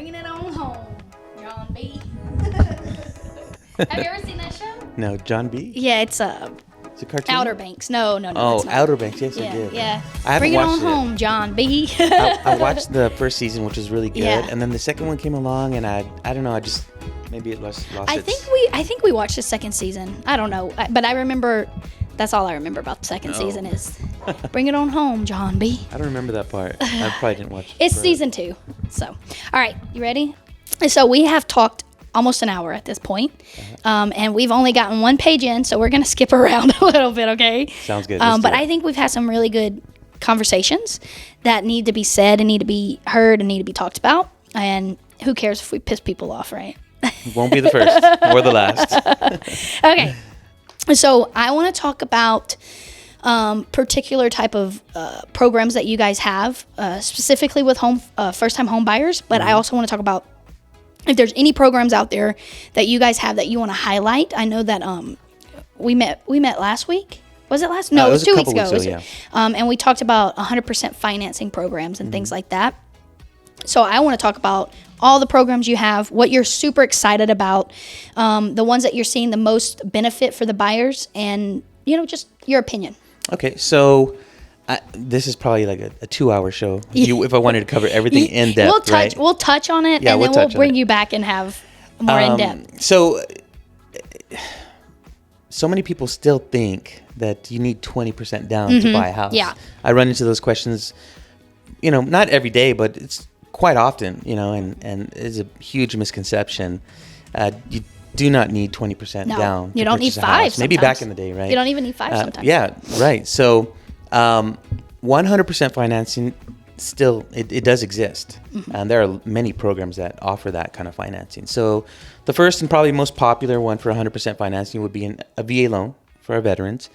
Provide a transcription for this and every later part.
Bringing it on home, John B. Have you ever seen that show? No, John B? Yeah, it's It's a cartoon? Outer Banks. No, it's Oh, not. Outer Banks. Yes, I Yeah, did. yeah. I haven't Bring it on watched it. home, John B. I watched the first season, which was really good, Yeah. and then the second one came along, and I don't know, I just maybe it lost I think we watched the second season. I don't know, but I remember. That's all I remember about the second season is bring it on home, John B. I don't remember that part. I probably didn't watch it. It's season 2. So, all right, you ready? So we have talked almost an hour at this point, and we've only gotten one page in, so we're going to skip around a little bit, okay? Sounds good. But I think we've had some really good conversations that need to be said and need to be heard and need to be talked about. And who cares if we piss people off, right? Won't be the first or the last. Okay. So I want to talk about particular type of programs that you guys have, specifically with first-time home buyers. But I also want to talk about if there's any programs out there that you guys have that you want to highlight. I know that we met last week. Was it last? No, it was 2 weeks ago. And we talked about 100% financing programs and things like that. So I want to talk about all the programs you have, what you're super excited about, the ones that you're seeing the most benefit for the buyers, and just your opinion. Okay, so this is probably like a 2-hour show. If I wanted to cover everything in depth, right? We'll touch on it, Yeah, and then we'll we'll bring you back and have more in depth. So many people still think that you need 20% down to buy a house. Yeah. I run into those questions, not every day, but it's quite often, and it's a huge misconception. You do not need 20% down. You don't need 5. Maybe back in the day, right? You don't even need 5 sometimes. Yeah, right. So 100% financing still, it does exist. And there are many programs that offer that kind of financing. So the first and probably most popular one for 100% financing would be a VA loan for our veterans,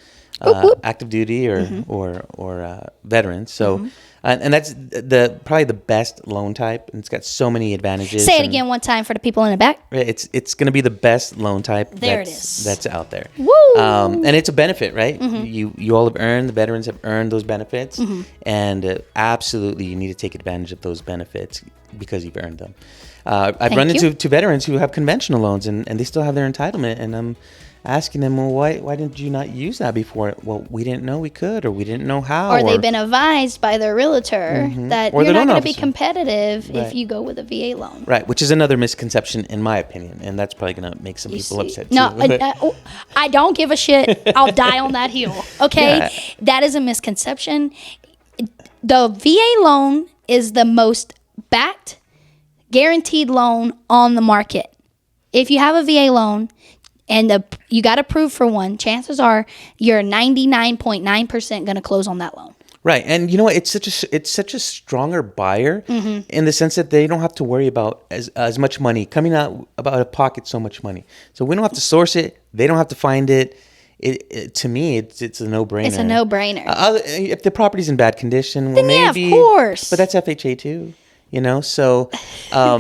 active duty or veterans. So and that's probably the best loan type, and it's got so many advantages. Say it again one time for the people in the back. It's going to be the best loan type it is. That's out there. Woo! And it's a benefit, right? You all have earned, the veterans have earned those benefits, and absolutely you need to take advantage of those benefits because you've earned them. I've run into veterans who have conventional loans, and they still have their entitlement, and I'm asking them, well, why didn't you not use that before? Well, we didn't know we could, or we didn't know how. Or they've been advised by their realtor that you're not going to be competitive if you go with a VA loan. Right, which is another misconception in my opinion, and that's probably going to make some people upset too. No, I don't give a shit. I'll die on that hill, okay? Yeah. That is a misconception. The VA loan is the most backed, guaranteed loan on the market. If you have a VA loan, and you got approved for one, chances are you're 99.9% going to close on that loan. Right, and you know what? It's such a stronger buyer in the sense that they don't have to worry about as much money coming out of pocket, so much money. So we don't have to source it. They don't have to find it. To me, it's a no-brainer. It's a no-brainer. If the property's in bad condition, well, then maybe. Yeah, of course. But that's FHA too. So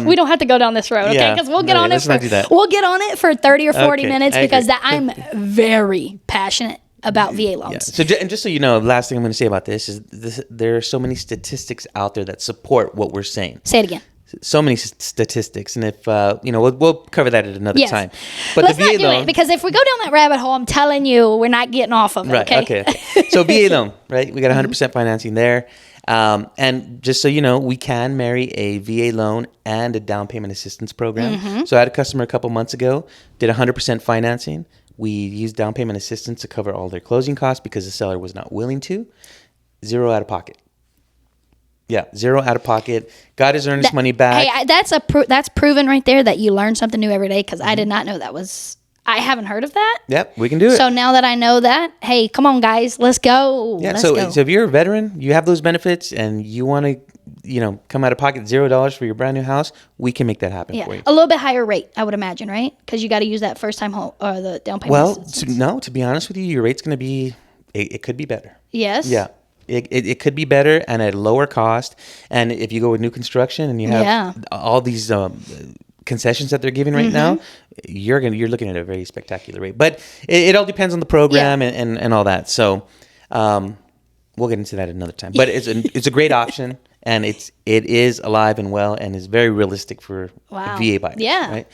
we don't have to go down this road, okay? Because we'll get on it for 30 or 40 minutes because I'm very passionate about VA loans. Yeah. So and just so you know, last thing I'm going to say about this is there are so many statistics out there that support what we're saying. Say it again. So many statistics, and if we'll cover that at another time. But let's the VA not do it because if we go down that rabbit hole, I'm telling you, we're not getting off of it. Right. Okay. So VA loan, right? We got 100% financing there. And just so you know, we can marry a VA loan and a down payment assistance program. So I had a customer a couple months ago, did 100% financing. We used down payment assistance to cover all their closing costs because the seller was not willing to. 0 out of pocket. Yeah, 0 out of pocket. Got his earnest money back. Hey, that's proven right there that you learn something new every day because I did not know that was... I haven't heard of that. Yep, we can do it. So now that I know that, hey, come on, guys, let's go. Yeah, so if you're a veteran, you have those benefits, and you want to, come out of pocket $0 for your brand new house, we can make that happen for you. A little bit higher rate, I would imagine, right? Because you got to use that first time home or the down payment. Well, to be honest with you, your rate's going to be. It could be better. Yes. Yeah. It could be better and at a lower cost, and if you go with new construction and you have all these concessions that they're giving right now, you're looking at a very spectacular rate. But it all depends on the program and all that. So we'll get into that another time. But it's a great option. and it is alive and well and is very realistic for Wow. VA buyers. Yeah. Right.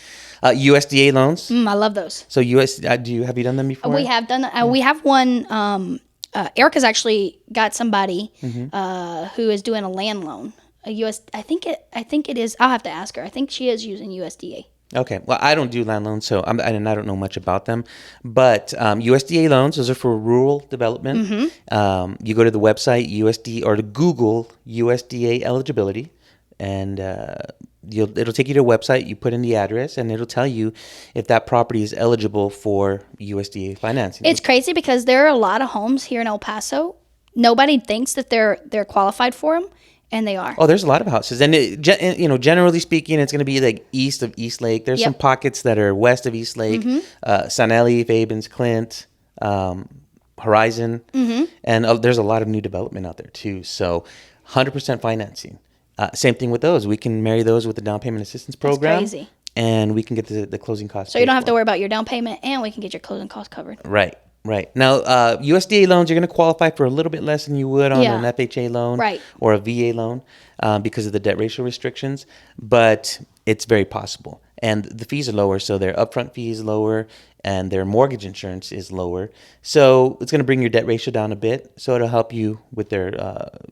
USDA loans. I love those. So have you done them before? We have done. We have one. Erica's actually got somebody who is doing a land loan. I think it is. I'll have to ask her. I think she is using USDA. Okay. Well, I don't do land loans, so I don't know much about them. But USDA loans, those are for rural development. You go to the website USD or to Google USDA eligibility, and it'll take you to a website. You put in the address, and it'll tell you if that property is eligible for USDA financing. It's crazy because there are a lot of homes here in El Paso. Nobody thinks that they're qualified for them. And they are. Oh, there's a lot of houses, and generally speaking, it's going to be like east of East Lake. There's some pockets that are west of East Lake, Sanelli, Fabens, Clint, Horizon, and there's a lot of new development out there too. So, 100% financing. Same thing with those. We can marry those with the down payment assistance program. That's crazy. And we can get the closing costs. So you don't have to worry about your down payment, and we can get your closing costs covered. Right. Right. Now, USDA loans, you're going to qualify for a little bit less than you would on an FHA loan or a VA loan because of the debt ratio restrictions, but it's very possible. And the fees are lower, so their upfront fee is lower, and their mortgage insurance is lower. So it's going to bring your debt ratio down a bit, so it'll help you with their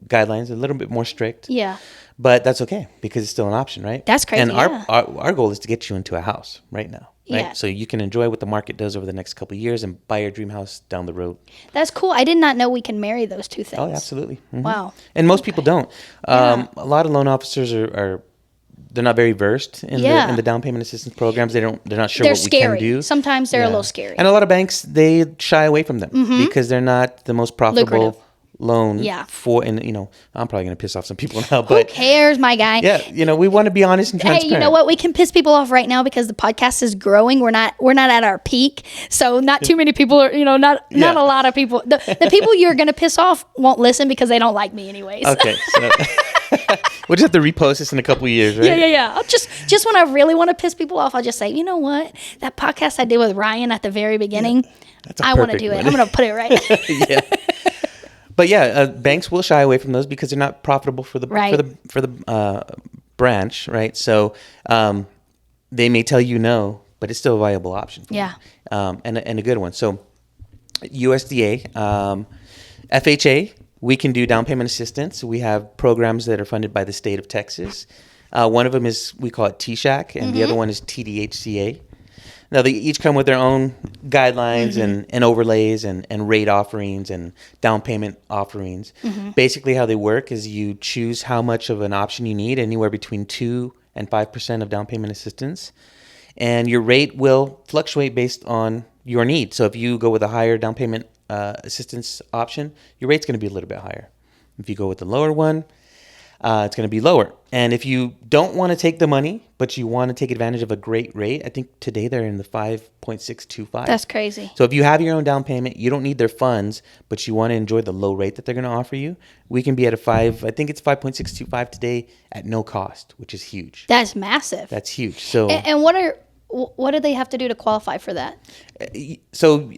guidelines, a little bit more strict. Yeah. But that's okay because it's still an option, right? That's crazy, And our goal is to get you into a house right now. Right? Yeah. So you can enjoy what the market does over the next couple of years and buy your dream house down the road. That's cool. I did not know we can marry those two things. Oh, absolutely. Mm-hmm. Wow. And most people don't. A lot of loan officers are they're not very versed in the down payment assistance programs. They're not sure what scary. We can do. Sometimes they're a little scary. And a lot of banks, they shy away from them because they're not the most profitable Lucrative. loan for, and I'm probably going to piss off some people now, but who cares, my guy? Yeah, we want to be honest and transparent. Hey, you know what? We can piss people off right now because the podcast is growing. We're not at our peak, so not too many people are. Not a lot of people. The people you're going to piss off won't listen because they don't like me anyways. Okay, so we'll just have to repost this in a couple of years, right? Yeah. I'll just when I really want to piss people off, I'll just say, you know what? That podcast I did with Ryan at the very beginning, I want to do it. I'm going to put it right. Yeah. But banks will shy away from those because they're not profitable for the branch, right? So they may tell you no, but it's still a viable option. Yeah. And a good one. So USDA, FHA, we can do down payment assistance. We have programs that are funded by the state of Texas. One of them is, we call it TSHAC, and the other one is TDHCA. Now, they each come with their own guidelines and overlays and rate offerings and down payment offerings. Basically, how they work is you choose how much of an option you need, anywhere between 2 and 5% of down payment assistance. And your rate will fluctuate based on your need. So if you go with a higher down payment assistance option, your rate's going to be a little bit higher. If you go with the lower one, it's going to be lower. And if you don't want to take the money, but you want to take advantage of a great rate, I think today they're in the 5.625. That's crazy. So if you have your own down payment, you don't need their funds, but you want to enjoy the low rate that they're going to offer you, we can be at I think it's 5.625 today at no cost, which is huge. That's massive. That's huge. So and what do they have to do to qualify for that? So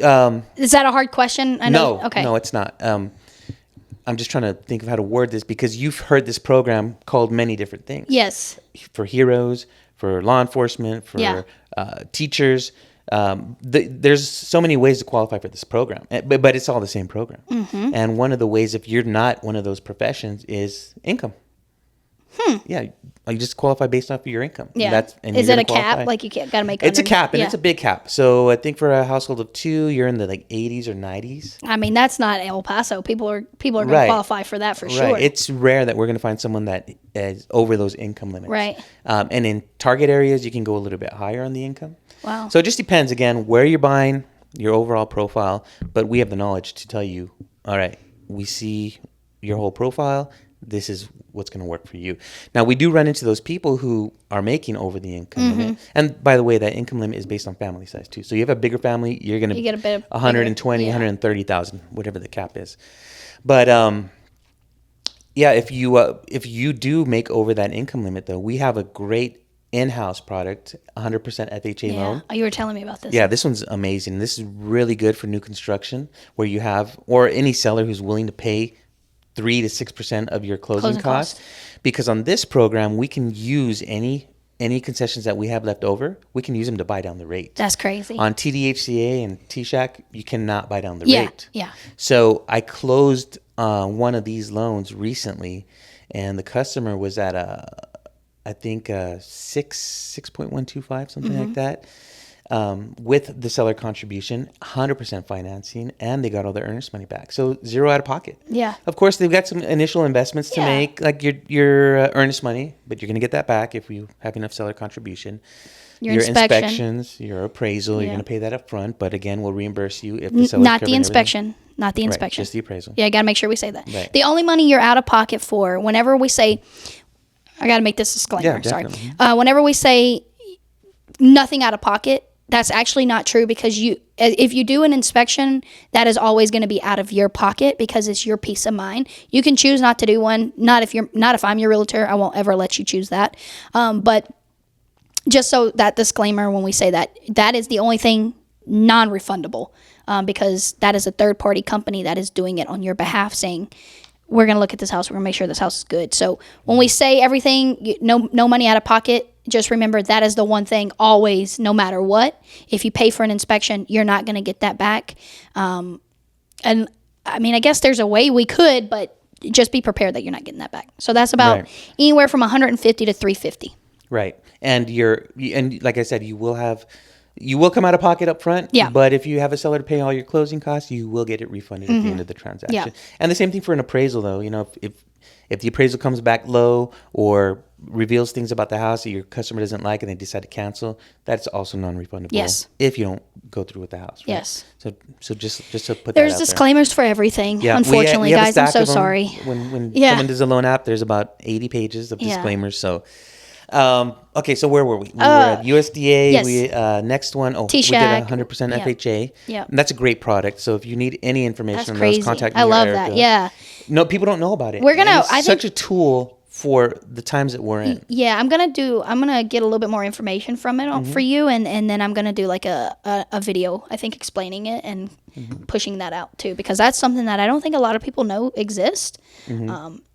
is that a hard question? I know. No, okay. No, it's not. I'm just trying to think of how to word this because you've heard this program called many different things. Yes. For heroes, for law enforcement, for teachers. There's so many ways to qualify for this program, but it's all the same program. And one of the ways, if you're not one of those professions, is income. Yeah, you just qualify based off of your income. Yeah. Is it a cap? Like you gotta make. It's a cap, and it's a big cap. So I think for a household of 2, you're in the 80s or 90s. I mean, that's not El Paso. People are going to qualify for that for sure. It's rare that we're going to find someone that is over those income limits. Right. And in target areas, you can go a little bit higher on the income. Wow. So it just depends again where you're buying, your overall profile, but we have the knowledge to tell you, all right, we see your whole profile. This is what's going to work for you. Now, we do run into those people who are making over the income limit. And by the way, that income limit is based on family size too. So you have a bigger family, you're going to get a bit 120, 130,000, whatever the cap is. But if you do make over that income limit, though, we have a great in-house product, 100% FHA loan. Oh, you were telling me about this. Yeah, this one's amazing. This is really good for new construction where you have, or any seller who's willing to pay 3 to 6% of your closing costs, because on this program we can use any concessions that we have left over. We can use them to buy down the rate. That's crazy. On TDHCA and TSHAC, you cannot buy down the Yeah, rate. yeah. So I closed one of these loans recently, and the customer was at I think 6.125, something like that, with the seller contribution, 100% financing, and they got all their earnest money back. So zero out of pocket. Yeah. Of course, they've got some initial investments to Yeah. make, like your earnest money, but you're going to get that back if you have enough seller contribution. Your inspection. Inspections, your appraisal, Yeah. you're going to pay that up front, but again, we'll reimburse you if the seller's Not the covering inspection. Not the everything. Right, inspection. just the appraisal. Yeah, I got to make sure we say that. Right. The only money you're out of pocket for, whenever we say, I got to make this disclaimer. Yeah, Sorry. definitely. Whenever we say nothing out of pocket, that's actually not true, because if you do an inspection, that is always going to be out of your pocket because it's your peace of mind. You can choose not to do one. Not if I'm your realtor, I won't ever let you choose that. But just so that disclaimer, when we say that, that is the only thing non-refundable, because that is a third-party company that is doing it on your behalf, saying, we're going to look at this house. We're going to make sure this house is good. So when we say everything, no money out of pocket, just remember that is the one thing always, no matter what. If you pay for an inspection, you're not going to get that back. And I mean, I guess there's a way we could, but just be prepared that you're not getting that back. So that's about anywhere from $150 to $350. Right. And like I said, you will come out of pocket up front. Yeah. But if you have a seller to pay all your closing costs, you will get it refunded at the end of the transaction. Yeah. And the same thing for an appraisal, though. If the appraisal comes back low or reveals things about the house that your customer doesn't like and they decide to cancel, that's also non-refundable. Yes. If you don't go through with the house. Right? Yes. So just to put There's that out disclaimers for everything. there. Yeah. Unfortunately, we have a guys, I'm stack so of them. sorry. When Yeah. someone does a loan app, there's about 80 pages of Yeah. disclaimers. So. Okay, so where were we? We were at USDA. yes. We next one. We did TSHAC. 100% Yeah. FHA. Yeah. And that's a great product. So if you need any information That's on crazy. those, contact me. I or love Erica. that. Yeah. No, people don't know about it. We're gonna- And it's I such think- a tool for the times that we're in. Yeah, I'm gonna get a little bit more information from it for you, and then I'm gonna do like a video, I think, explaining it and pushing that out too, because that's something that I don't think a lot of people know exists.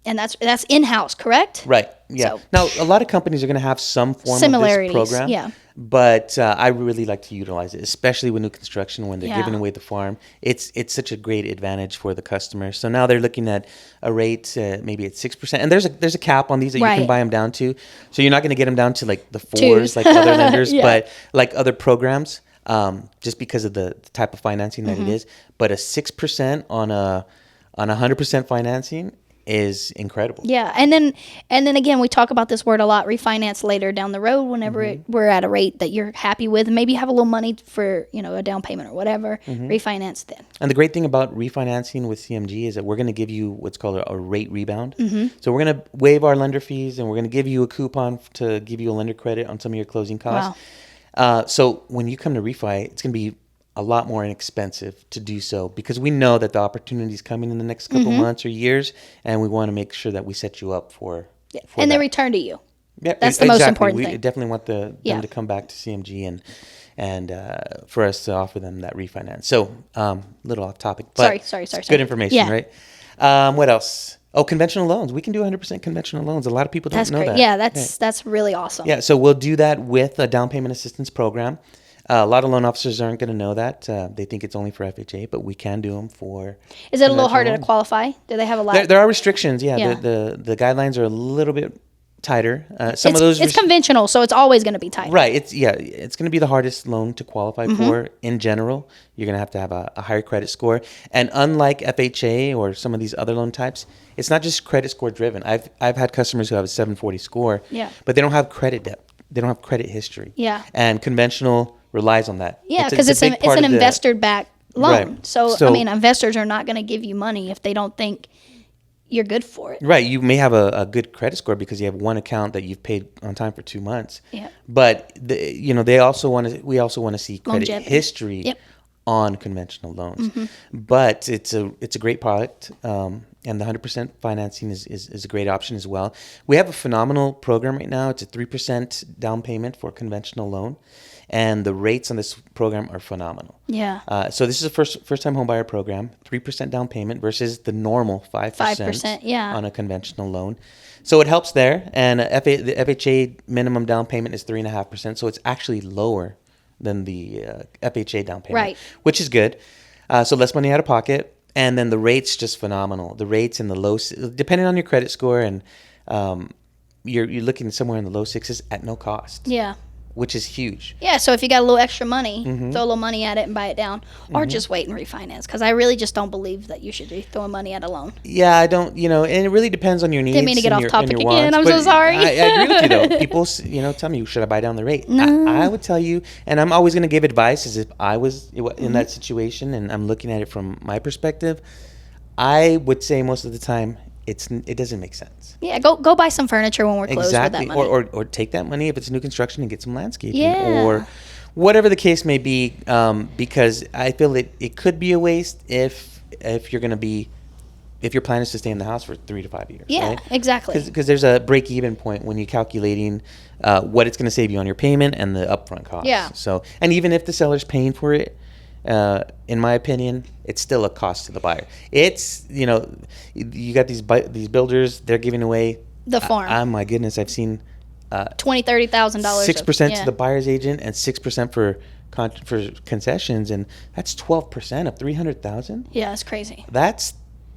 And that's in-house, correct? Right. Yeah. So- Now, a lot of companies are going to have some form Similarities, of this program. yeah. But I really like to utilize it, especially with new construction when they're Yeah. giving away the farm. It's such a great advantage for the customer. So now they're looking at a rate maybe at 6%, and there's a cap on these that you Right. can buy them down to. So you're not going to get them down to like the 4s Twos. like other lenders, Yeah. but like other programs, just because of the type of financing that it is. But a 6% on 100% financing is incredible. Yeah, and then again, we talk about this word a lot: refinance later down the road, whenever we're at a rate that you're happy with, and maybe you have a little money for a down payment or whatever. Refinance then. And the great thing about refinancing with CMG is that we're going to give you what's called a rate rebound. So we're going to waive our lender fees, and we're going to give you a coupon to give you a lender credit on some of your closing costs. So when you come to refi, it's going to be a lot more inexpensive to do so, because we know that the opportunity is coming in the next couple months or years, and we want to make sure that we set you up for And they that. return to you. Yeah, That's the most important we thing. definitely want them to come back to CMG and for us to offer them that refinance. So, little off topic, but Sorry. it's good information, Yeah. right? What else? Oh, conventional loans. We can do 100% conventional loans. A lot of people don't That's know great. that. Yeah, that's really awesome. Yeah, so we'll do that with a down payment assistance program. A lot of loan officers aren't going to know that. They think it's only for FHA, but we can do them for. Is it a little conventional harder to loans. qualify? Do they have a lot? There are restrictions. Yeah, Yeah. The guidelines are a little bit tighter. Some of those. It's conventional, so it's always going to be tight. Right. It's going to be the hardest loan to qualify for in general. You're going to have a higher credit score. And unlike FHA or some of these other loan types, it's not just credit score driven. I've had customers who have a 740 score, Yeah. but they don't have credit depth. They don't have credit history. Yeah. And conventional relies on that. Yeah, because it's a big an part of the- investor-backed loan. Right. So, So- I mean, investors are not going to give you money if they don't think you're good for it. Right. You may have a good credit score because you have one account that you've paid on time for 2 months. Yeah. But we also want to see credit Longevity. history Yep. on conventional loans. But it's a great product. And the 100% financing is a great option as well. We have a phenomenal program right now. It's a 3% down payment for a conventional loan. And the rates on this program are phenomenal. Yeah. So this is a first-time homebuyer program, 3% down payment versus the normal 5%, 5%, yeah. on a conventional loan. So it helps there. And the FHA minimum down payment is 3.5%. So it's actually lower than the FHA down payment, Right. which is good. So less money out of pocket. And then the rate's just phenomenal. The rates in the low, depending on your credit score, and you're looking somewhere in the low sixes at no cost. Yeah. Which is huge. Yeah, so if you got a little extra money, throw a little money at it and buy it down. Or just wait and refinance. Because I really just don't believe that you should be throwing money at a loan. Yeah, I don't, and it really depends on your needs. Didn't mean to get and off your, topic and your again. wants, I'm so sorry. I agree with you, though. People, tell me, should I buy down the rate? No. I would tell you, and I'm always going to give advice as if I was in that situation and I'm looking at it from my perspective. I would say most of the time, it doesn't make sense. Yeah, go buy some furniture when we're closed with that money. Or take that money if it's new construction and get some landscaping. Yeah. Or whatever the case may be, because I feel it could be a waste if you're going to be, if your plan is to stay in the house for 3 to 5 years. Yeah, right? exactly. Because there's a break-even point when you're calculating what it's going to save you on your payment and the upfront costs. Yeah. So, and even if the seller's paying for it, in my opinion, it's still a cost to the buyer. It's, you got these builders, they're giving away The farm. Oh my goodness, I've seen $20,000, $30,000. 6% to the buyer's agent and 6% for concessions, and that's 12% of $300,000. Yeah, it's crazy. That's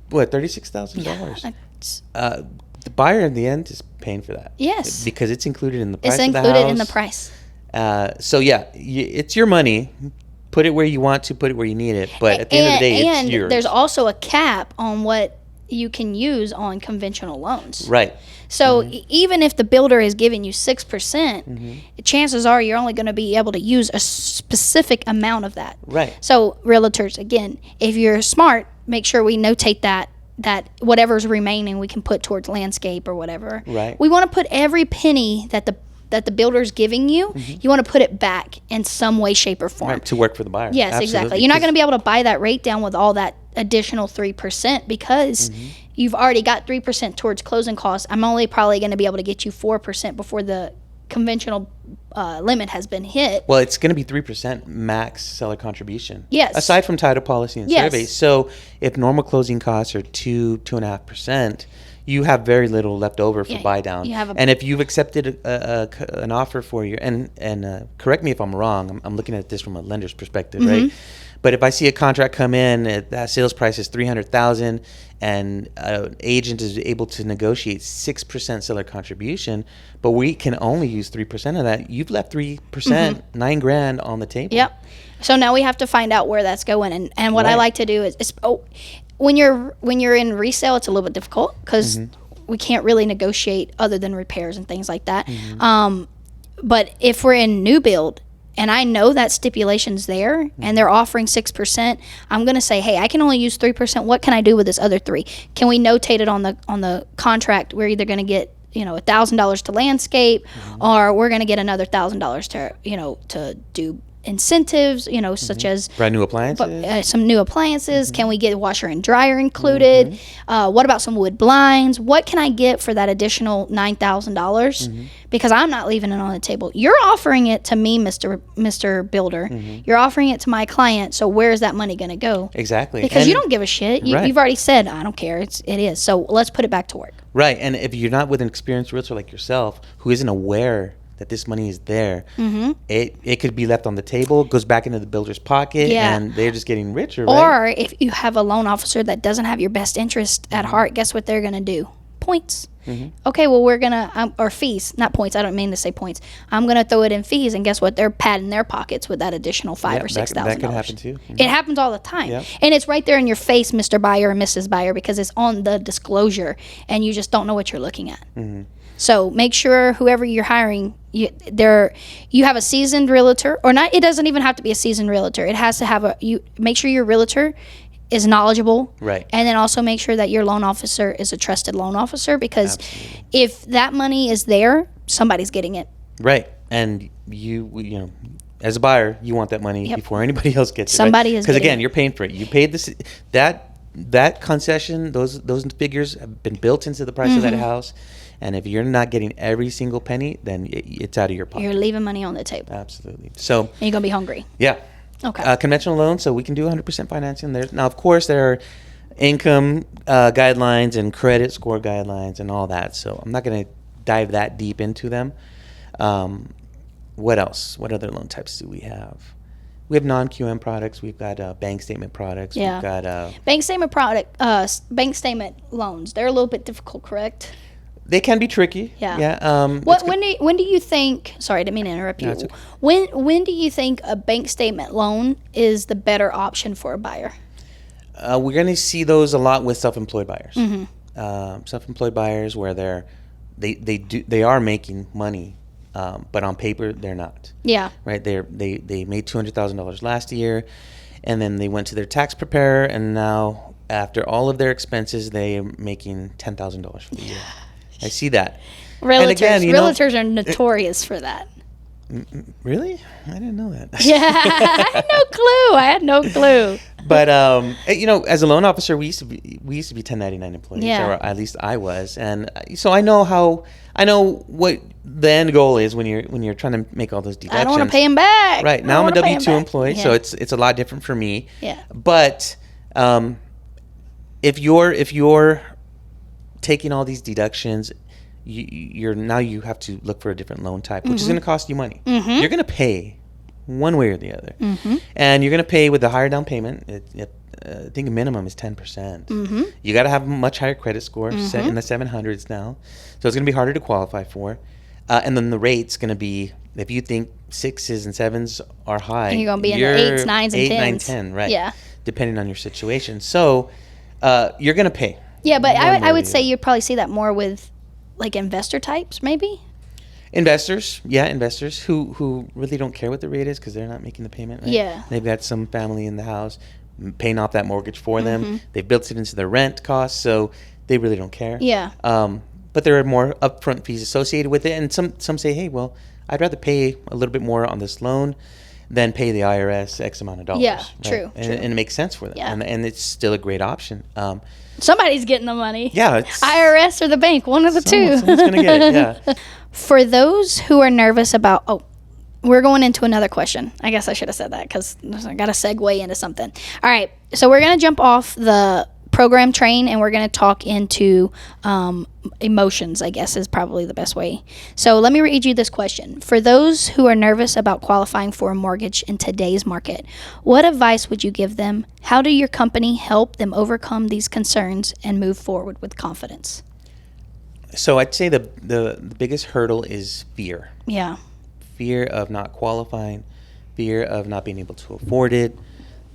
what, $36,000. The buyer in the end is paying for that. Yes, because it's included in the price. It's included in the price. So yeah, it's your money. Put it where you want to, put it where you need it. But at the end of the day, it's yours. And there's also a cap on what you can use on conventional loans. Right. So even if the builder is giving you 6%, chances are you're only going to be able to use a specific amount of that. Right. So realtors, again, if you're smart, make sure we notate that whatever's remaining we can put towards landscape or whatever. Right. We want to put every penny that the builder's giving you, you want to put it back in some way, shape, or form. Right, to work for the buyer. Yes, Absolutely. exactly. You're not going to be able to buy that rate down with all that additional 3% because you've already got 3% towards closing costs. I'm only probably going to be able to get you 4% before the conventional limit has been hit. Well, it's going to be 3% max seller contribution. Yes. Aside from title policy and Yes. survey. So if normal closing costs are 2.5%, you have very little left over for buy down. And if you've accepted an offer for your, and correct me if I'm wrong, I'm looking at this from a lender's perspective, right? But if I see a contract come in, that sales price is $300,000, and an agent is able to negotiate 6% seller contribution, but we can only use 3% of that, you've left 3%, $9,000 on the table. Yep. So now we have to find out where that's going, and what I like to do is when you're in resale, it's a little bit difficult because we can't really negotiate other than repairs and things like that. But if we're in new build, and I know that stipulation's there, and they're offering 6%, I'm going to say, hey, I can only use 3%. What can I do with this other 3? Can we notate it on the contract? We're either going to get $1,000 to landscape, or we're going to get another $1,000 to do incentives, such as brand new appliances, some new appliances. Can we get washer and dryer included? What about some wood blinds? What can I get for that additional $9,000? Because I'm not leaving it on the table. You're offering it to me, Mr. Builder. You're offering it to my client. So where is that money going to go? Exactly. Because you don't give a shit. You've already said, I don't care. It is. So let's put it back to work. Right. And if you're not with an experienced realtor like yourself who isn't aware that this money is there, it could be left on the table, goes back into the builder's pocket, and they're just getting richer, right? Or if you have a loan officer that doesn't have your best interest at heart, guess what they're going to do? Points. Okay, well, we're going to, or fees, not points. I don't mean to say points. I'm going to throw it in fees, and guess what? They're padding their pockets with that additional $5,000 or $6,000. That could happen too. It happens all the time. And it's right there in your face, Mr. Buyer or Mrs. Buyer, because it's on the disclosure, and you just don't know what you're looking at. So make sure whoever you're hiring, you have a seasoned realtor, or not. It doesn't even have to be a seasoned realtor. It has to have make sure your realtor is knowledgeable, right? And then also make sure that your loan officer is a trusted loan officer, because if that money is there, somebody's getting it, right? And you as a buyer, you want that money before anybody else gets it. Somebody is, because again, you're paying for it. You paid this that concession. Those figures have been built into the price of that house. And if you're not getting every single penny, then it's out of your pocket. You're leaving money on the table. Absolutely. So and you're going to be hungry. Yeah. Okay. Conventional loans, so we can do 100% financing there. Now, of course, there are income guidelines and credit score guidelines and all that. So I'm not going to dive that deep into them. What else? What other loan types do we have? We have non-QM products. We've got bank statement products. Yeah. We've got bank statement loans. They're a little bit difficult, correct? they can be tricky. Yeah. Yeah. When do you think? Sorry, I didn't mean to interrupt you. No, it's okay. When do you think a bank statement loan is the better option for a buyer? We're going to see those a lot with self-employed buyers. Mm-hmm. Self-employed buyers where they are making money, but on paper they're not. Yeah. Right. They made $200,000 last year, and then they went to their tax preparer, and now after all of their expenses, they are making $10,000 for the year. I see that. Realtors are notorious for that. Really? I didn't know that. Yeah, I had no clue. But as a loan officer, we used to be 1099 employees, Yeah. or at least I was, and so I know what the end goal is when you're trying to make all those deductions. I don't want to pay him back. Right now, I'm a W-2 employee, so it's a lot different for me. Yeah. But if you're taking all these deductions, you have to look for a different loan type, which is going to cost you money. Mm-hmm. You're going to pay one way or the other, Mm-hmm. and you're going to pay with a higher down payment. I think a minimum is 10%. Mm-hmm. You got to have a much higher credit score, Mm-hmm. set in the 700s now, so it's going to be harder to qualify for. And then the rate's going to be, if you think 6s and 7s are high, And you're going to be in the 8s, 9s, and 8, 10s. 9, 10, right? Yeah. Depending on your situation. So you're going to pay. Yeah, but one way I or would the say other. you'd probably see that more with like investor types, maybe. Investors who really don't care what the rate is because they're not making the payment. Right? Yeah. They've got some family in the house paying off that mortgage for Mm-hmm. them. They've built it into their rent costs, so they really don't care. Yeah. But there are more upfront fees associated with it, and some say, hey, well, I'd rather pay a little bit more on this loan than pay the IRS X amount of dollars. Yeah, right? true. And it makes sense for them, Yeah. and it's still a great option. Somebody's getting the money. Yeah, it's IRS or the bank, one of the two. someone's gonna get it. Yeah. For those who are nervous about, we're going into another question. I guess I should have said that because I got to segue into something. All right, so we're going to jump off the program train and we're going to talk into emotions, I guess is probably the best way. So let me read you this question. For those who are nervous about qualifying for a mortgage in today's market, what advice would you give them? How do your company help them overcome these concerns and move forward with confidence? So I'd say the biggest hurdle is fear. Yeah. Fear of not qualifying, fear of not being able to afford it,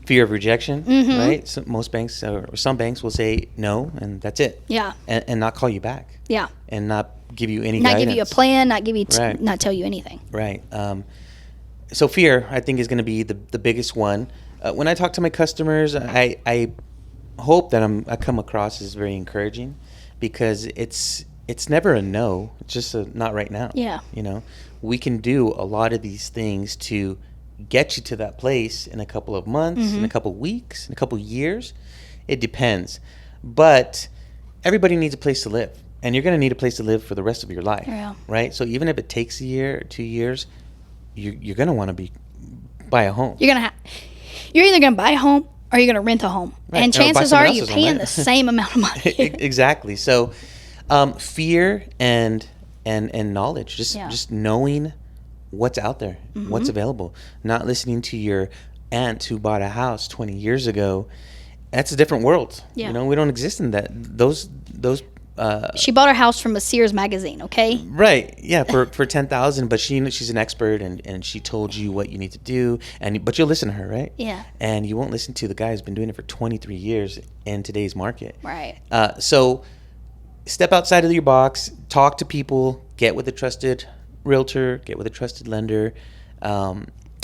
fear of rejection, Mm-hmm. right? So most banks or some banks will say no, and that's it. Yeah. And not call you back. Yeah. And not give you any Not guidance. give you a plan, not give you Right. not tell you anything. Right. So fear, I think, is going to be the biggest one. When I talk to my customers, I hope that I come across as very encouraging, because it's never a no. It's just a not right now. Yeah. We can do a lot of these things to get you to that place in a couple of months, Mm-hmm. in a couple of weeks, in a couple of years. It depends. But everybody needs a place to live. And you're going to need a place to live for the rest of your life. Yeah. Right? So even if it takes a year or 2 years, you're going to want to buy a home. You're either gonna buy a home or you're gonna rent a home. Right. And Or buy chances someone are you're else's home, paying right? the same amount of money. Exactly. So fear and knowledge, just knowing what's out there, Mm-hmm. what's available, not listening to your aunt who bought a house 20 years ago. That's a different world. Yeah. We don't exist in that. Those She bought her house from a Sears magazine, okay? right. Yeah. For 10,000, but she's an expert and she told you what you need to do, but you'll listen to her, right? Yeah. And you won't listen to the guy who's been doing it for 23 years in today's market. Right. So step outside of your box, talk to people, get with a trusted realtor, get with a trusted lender,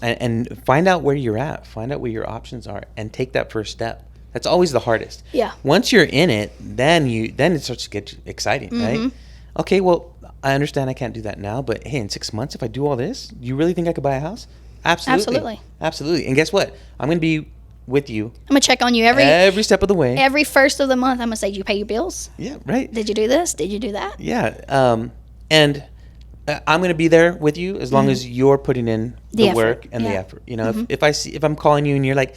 and find out where you're at, find out where your options are, and take that first step. That's always the hardest. Yeah. Once you're in it, then it starts to get exciting, Mm-hmm. right? Okay, well, I understand I can't do that now, but hey, in 6 months, if I do all this, you really think I could buy a house? Absolutely. Absolutely. And guess what? I'm going to be with you I'm gonna check on you every step of the way. every first of the month. I'm gonna say, did you pay your bills? Yeah, right. Did you do this? Did you do that? Yeah. And I'm going to be there with you as long as you're putting in the effort. work and the Yeah. effort. If I'm calling you and you're like,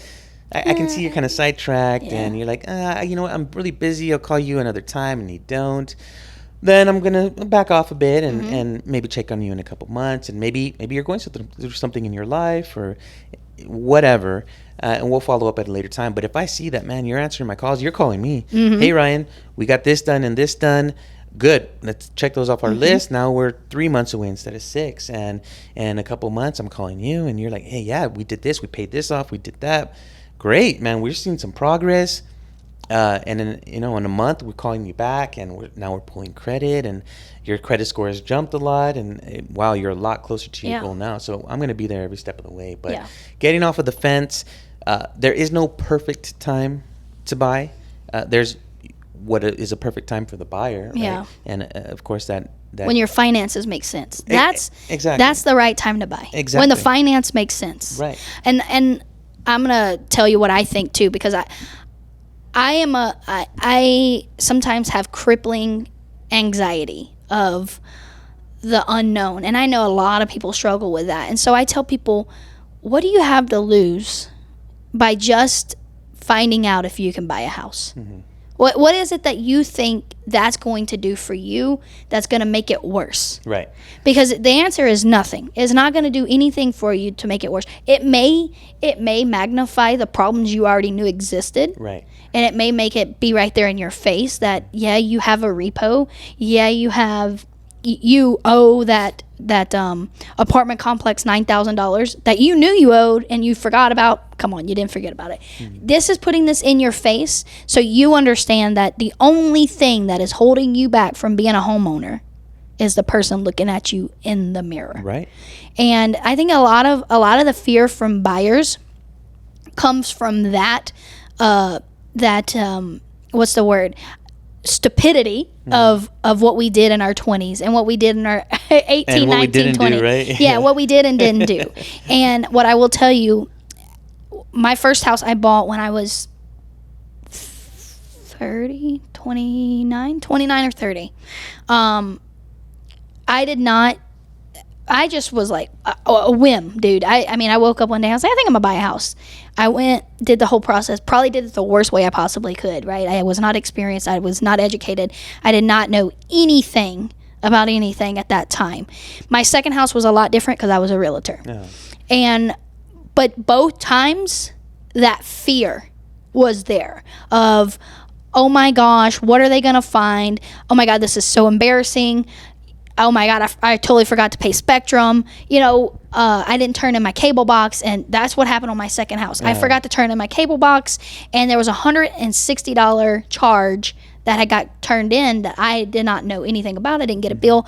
I can see you're kind of sidetracked, Yeah. and you're like, you know what, I'm really busy. I'll call you another time, and you don't. Then I'm gonna back off a bit and maybe check on you in a couple months, and maybe you're going through something in your life or whatever, and we'll follow up at a later time. But if I see that, man, you're answering my calls, you're calling me. Hey, Ryan, we got this done and this done. Good. Let's check those off our list. Now we're 3 months away instead of 6, and in a couple months I'm calling you, and you're like, hey, yeah, we did this, we paid this off, we did that. Great, man. We're seeing some progress. And then, in a month, we're calling you back, and now we're pulling credit, and your credit score has jumped a lot, and wow, you're a lot closer to your goal now. So I'm going to be there every step of the way. But getting off of the fence, there is no perfect time to buy. There's what is a perfect time for the buyer, right? Yeah. And of course that when your finances make sense, that's exactly, that's the right time to buy. Exactly. When the finance makes sense, right? And I'm gonna tell you what I think too, because I sometimes have crippling anxiety of the unknown, and I know a lot of people struggle with that. And so I tell people, what do you have to lose by just finding out if you can buy a house? What is it that you think that's going to do for you that's going to make it worse? Right. Because the answer is nothing. It's not going to do anything for you to make it worse. It may magnify the problems you already knew existed. Right. And it may make it be right there in your face that, yeah, you have a repo. Yeah, you owe that apartment complex $9,000 that you knew you owed and you forgot about. Come on, you didn't forget about it. This is putting this in your face so you understand that the only thing that is holding you back from being a homeowner is the person looking at you in the mirror. Right. And I think a lot of the fear from buyers comes from that what's the word? Stupidity of what we did in our 20s and what we did in our 18, and what 19, we didn't 20. do, right? Yeah, what we did and didn't do. And what I will tell you, my first house I bought when I was 29 or 30. I just was like a whim, dude. I mean, I woke up one day, I was like, I think I'm gonna buy a house. I went, did the whole process, probably did it the worst way I possibly could, right? I was not experienced. I was not educated. I did not know anything about anything at that time. My second house was a lot different because I was a realtor. Yeah. But both times, that fear was there of, oh my gosh, what are they gonna find? Oh my God, this is so embarrassing. Oh my God, I totally forgot to pay Spectrum. I didn't turn in my cable box, and that's what happened on my second house. I forgot to turn in my cable box, and there was a $160 charge that I got turned in that I did not know anything about. I didn't get a bill.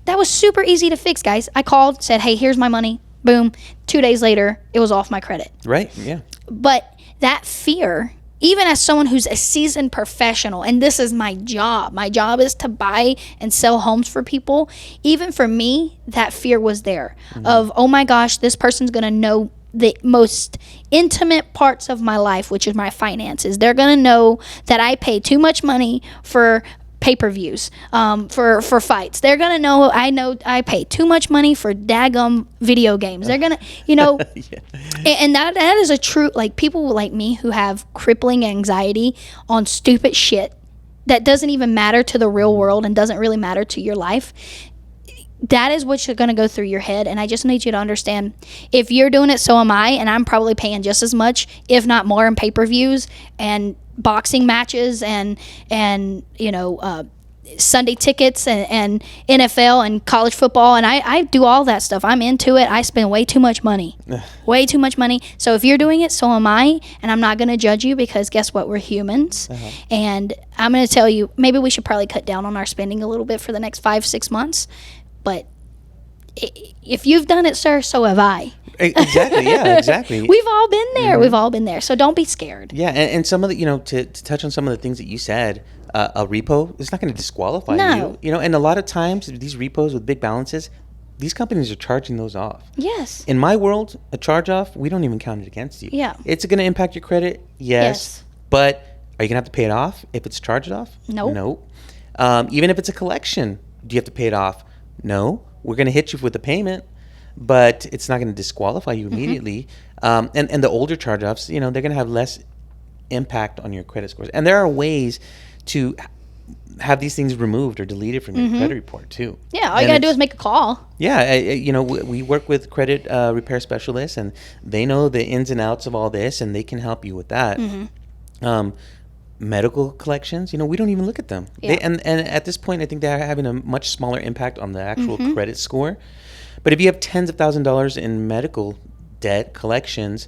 That was super easy to fix, guys. I called, said, hey, here's my money. Boom. 2 days later, it was off my credit. Right, yeah. But that fear, even as someone who's a seasoned professional, and this is my job is to buy and sell homes for people. Even for me, that fear was there of, oh my gosh, this person's going to know the most intimate parts of my life, which is my finances. They're going to know that I pay too much money for pay-per-views, for fights. They're going to know I pay too much money for daggum video games. They're going to, yeah. And that is a true, like, people like me who have crippling anxiety on stupid shit that doesn't even matter to the real world and doesn't really matter to your life. That is what's going to go through your head. And I just need you to understand, if you're doing it, so am I. And I'm probably paying just as much, if not more, in pay-per-views and boxing matches and Sunday tickets and NFL and college football. And I do all that stuff. I'm into it. I spend way too much money. Way too much money. So if you're doing it, so am I. And I'm not going to judge you, because guess what? We're humans. And I'm going to tell you, maybe we should probably cut down on our spending a little bit for the next 5-6 months. But if you've done it, sir, so have I. Exactly. Yeah, exactly. We've all been there. We've all been there. So don't be scared. Yeah. And some of the, to touch on some of the things that you said, a repo is not going to disqualify you. And a lot of times these repos with big balances, these companies are charging those off. Yes. In my world, a charge off, we don't even count it against you. Yeah. It's going to impact your credit. Yes. But are you going to have to pay it off if it's charged off? Nope. Nope. Even if it's a collection, do you have to pay it off? No. We're going to hit you with the payment. but it's not going to disqualify you immediately. And the older charge-offs, they're going to have less impact on your credit scores. And there are ways to have these things removed or deleted from your credit report too. Yeah, all you gotta do is make a call. Yeah, we work with credit repair specialists, and they know the ins and outs of all this, and they can help you with that. Medical collections, we don't even look at them. Yeah. And at this point, I think they're having a much smaller impact on the actual credit score. But if you have tens of thousands of dollars in medical debt collections,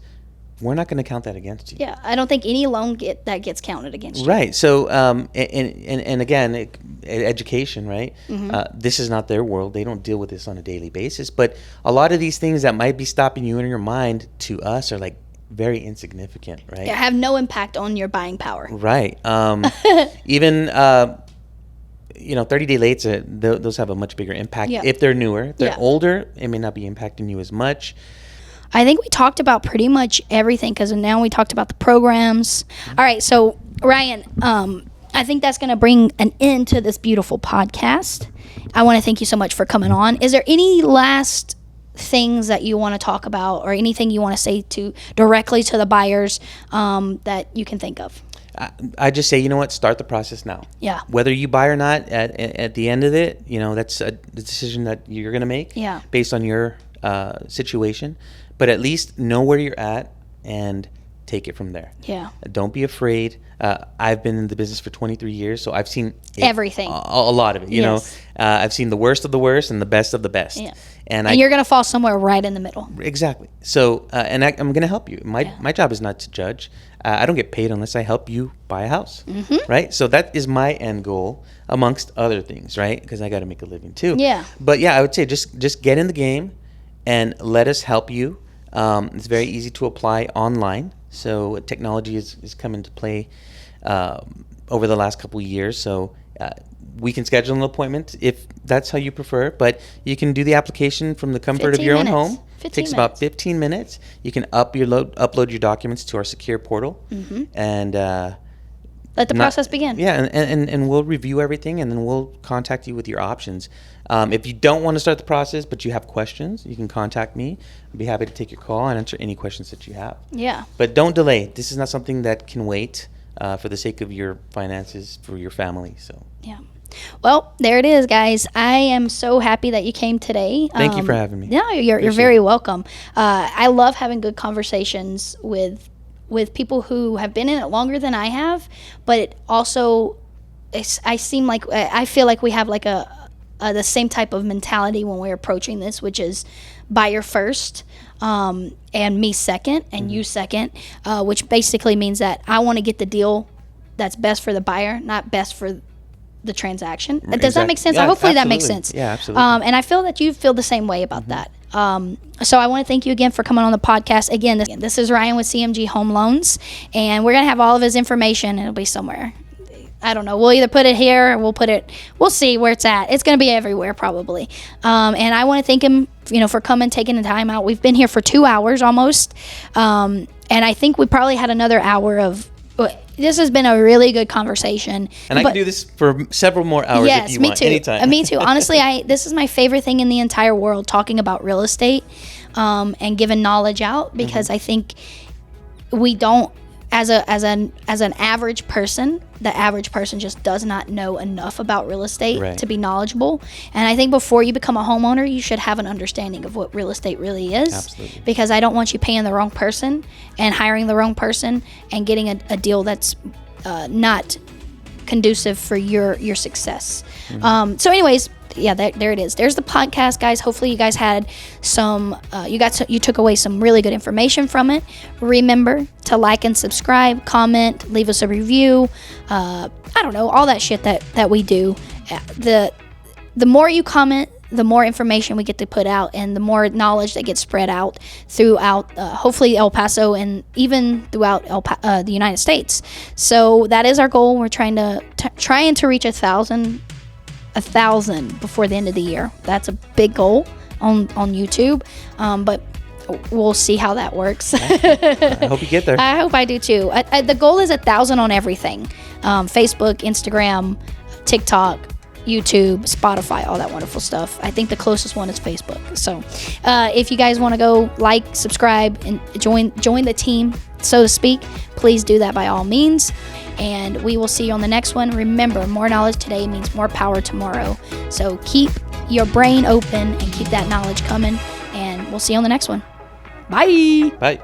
we're not going to count that against you. Yeah, I don't think any loan that gets counted against you. Right. So, and again, education, right? This is not their world. They don't deal with this on a daily basis. But a lot of these things that might be stopping you in your mind to us are like very insignificant, right? Yeah, have no impact on your buying power. Right. Even 30-day lates, those have a much bigger impact if they're newer. If they're older, it may not be impacting you as much. I think we talked about pretty much everything because now we talked about the programs. All right, so Ryan, I think that's going to bring an end to this beautiful podcast. I want to thank you so much for coming on. Is there any last things that you want to talk about or anything you want to say directly to the buyers that you can think of? I just say, start the process now. Yeah. Whether you buy or not, at the end of it, that's a decision that you're going to make based on your situation. But at least know where you're at and take it from there. Yeah. Don't be afraid. I've been in the business for 23 years, so I've seen everything. A lot of it. You know, I've seen the worst of the worst and the best of the best. Yeah. And you're going to fall somewhere right in the middle. Exactly. So, and I'm going to help you. My job is not to judge. I don't get paid unless I help you buy a house, right? So that is my end goal, amongst other things, right? Because I got to make a living too. Yeah. But I would say just get in the game and let us help you. It's very easy to apply online. So technology is come into play over the last couple of years. So we can schedule an appointment if that's how you prefer. But you can do the application from the comfort of your own home. It takes about 15 minutes. You can upload your documents to our secure portal. And let the process begin. Yeah, and we'll review everything, and then we'll contact you with your options. If you don't want to start the process, but you have questions, you can contact me. I'd be happy to take your call and answer any questions that you have. Yeah. But don't delay. This is not something that can wait for the sake of your finances, for your family. So. Yeah. Well, there it is, guys. I am so happy that you came today. Thank you for having me. No, you're very welcome. I love having good conversations with people who have been in it longer than I have, but it also, I feel like we have like the same type of mentality when we're approaching this, which is buyer first, and me second, and you second, which basically means that I want to get the deal that's best for the buyer, not best for the transaction. Does that make sense? Yeah, hopefully absolutely. That makes sense. Yeah, absolutely. And I feel that you feel the same way about that. So I want to thank you again for coming on the podcast. Again, this is Ryan with CMG Home Loans, and we're going to have all of his information. It'll be somewhere. I don't know. We'll either put it here or we'll see where it's at. It's going to be everywhere probably. And I want to thank him, for coming, taking the time out. We've been here for 2 hours almost. And I think we probably had another hour of, this has been a really good conversation. And I can do this for several more hours if you want. Too. Anytime. Me too. Honestly, this is my favorite thing in the entire world, talking about real estate and giving knowledge out, because I think we don't, as an average person, the average person just does not know enough about real estate to be knowledgeable. And I think before you become a homeowner, you should have an understanding of what real estate really is. Absolutely. Because I don't want you paying the wrong person and hiring the wrong person and getting a deal that's not conducive for your success. So anyways, there it is. There's the podcast, guys. Hopefully you guys had you took away some really good information from it. Remember to like and subscribe, comment, leave us a review. I don't know, all that shit that we do. The more you comment, the more information we get to put out, and the more knowledge that gets spread out throughout, hopefully El Paso and even throughout the United States. So that is our goal. We're trying to reach 1,000 before the end of the year. That's a big goal on YouTube, but we'll see how that works. I hope you get there. I hope I do too. The goal is 1,000 on everything: Facebook, Instagram, TikTok, YouTube, Spotify, all that wonderful stuff. I think the closest one is Facebook. So if you guys want to go like, subscribe, and join the team, so to speak, please do that by all means. And we will see you on the next one. Remember, more knowledge today means more power tomorrow. So keep your brain open and keep that knowledge coming. And we'll see you on the next one. Bye. Bye.